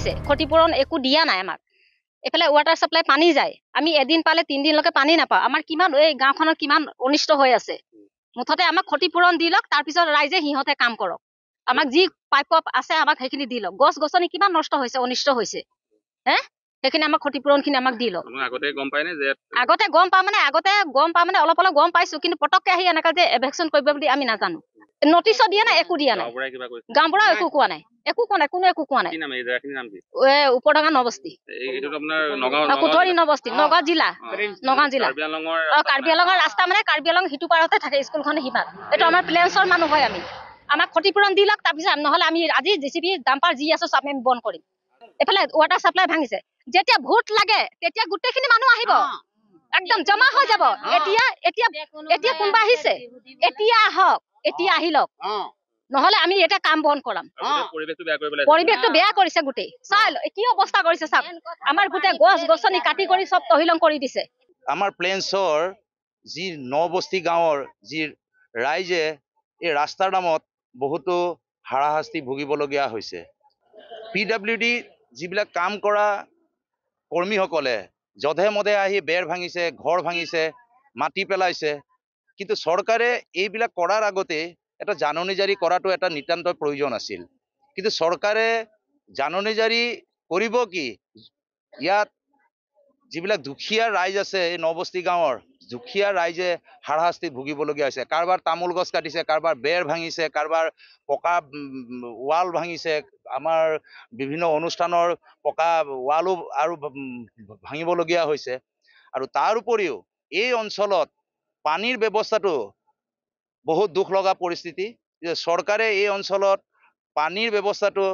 হৈছে ক্ষতিপূৰণ একো দিয়া নাই আমাক এফালে ৱাটাৰ সাপ্লাই পানী যায় আমি এদিন পালে 3 দিনলৈকে পানী নাপাওঁ আমাৰ কিমান এই গাঁওখনৰ কিমান অনিষ্ট হৈ আছে মুঠতে আমাক ক্ষতিপূৰণ দি লওক তাৰ পিছত ৰাইজে সিহঁতে কাম কৰক আমাক যি পাইপ আছে আমাক সেইখিনি দি লওক গছ গছনি কিমান নষ্ট হৈছে অনিষ্ট হৈছে হে সেইখিনি আমাক ক্ষতিপূৰণখিনি আমাক দি লওক আগতে গম পায় মানে অলপ অলপ গম পাইছো কিন্তু পটককে আহি এনেকা যে এভেকচন কৰিব বুলি আমি নাজানো নটিচো দিয়া নাই একো দিয়া নাই গাঁওবুঢ়া একো কোৱা নাই কোনো একো কোৱা নাই উপৰডাঙা নবস্তি কুঠৰি নবস্তি নগাঁও জিলা কাৰ্বি আংলঙৰ ৰাস্তা মানে কাৰ্বি আংলং সিটো পাৰতে থাকে স্কুলখন সিমান এইটো আমাৰ প্লেন্সৰ মানুহ হয় আমি আমাক ক্ষতিপূৰণ দি লওক তাৰপিছত নহলে আমি আজি জেচিবি ডাম্পাৰ যি আছে চব আমি বন্ধ কৰিম এফালে ৱাটাৰ সাপ্লাই ভাঙিছে যেতিয়া ভোট লাগে তেতিয়া গোটেইখিনি মানুহ আহিব একদম জমা হৈ যাব এতিয়া কোনবা আহিছে এতিয়া আহক এতিয়া আহি লওক নহলে আমি এটা কাম বন্ধ কৰাম পৰিৱেশটো বেয়া কৰিছে গোটেই চাই কি অৱস্থা কৰিছে চাওক আমাৰ গোটেই গছ গছনি কাটি কৰি সব তহিলং কৰি দিছে আমাৰ প্লেন্সৰ যি নবস্তি গাঁৱৰ যি ৰাইজে এই ৰাস্তাৰ নামত বহুতো হাৰাশাস্তি ভুগিবলগীয়া হৈছে PWD যিবিলাক কাম কৰা কৰ্মীসকলে যধে মধে আহি বেৰ ভাঙিছে ঘৰ ভাঙিছে মাটি পেলাইছে কিন্তু চৰকাৰে এইবিলাক কৰাৰ আগতে এটা জাননী জাৰি কৰাটো এটা নিতান্ত প্ৰয়োজন আছিল কিন্তু চৰকাৰে জাননী জাৰি কৰিব কি ইয়াত যিবিলাক দুখীয়া ৰাইজ আছে এই নবস্তি গাঁৱৰ দুখীয়া ৰাইজে হাৰাশাস্তি ভুগিবলগীয়া হৈছে কাৰোবাৰ তামোল গছ কাটিছে কাৰোবাৰ বেৰ ভাঙিছে কাৰোবাৰ পকা ৱাল ভাঙিছে আমাৰ বিভিন্ন অনুষ্ঠানৰ পকা ৱালো আৰু ভাঙিবলগীয়া হৈছে আৰু তাৰ উপৰিও এই অঞ্চলত পানীৰ ব্যৱস্থাটো বহুত দুখ লগা পৰিস্থিতি যে চৰকাৰে এই অঞ্চলত পানীৰ ব্যৱস্থাটো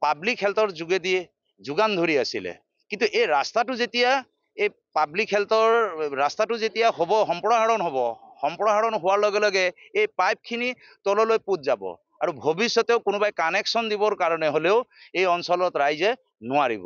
পাব্লিক হেল্থৰ যোগেদি যোগান ধৰি আছিলে কিন্তু এই ৰাস্তাটো যেতিয়া এই পাব্লিক হেল্থৰ ৰাস্তাটো যেতিয়া হ'ব সম্প্ৰসাৰণ হোৱাৰ লগে লগে এই পাইপখিনি তললৈ পোত যাব আৰু ভৱিষ্যতেও কোনোবাই কানেকশ্যন দিবৰ কাৰণে হ'লেও এই অঞ্চলত ৰাইজে নোৱাৰিব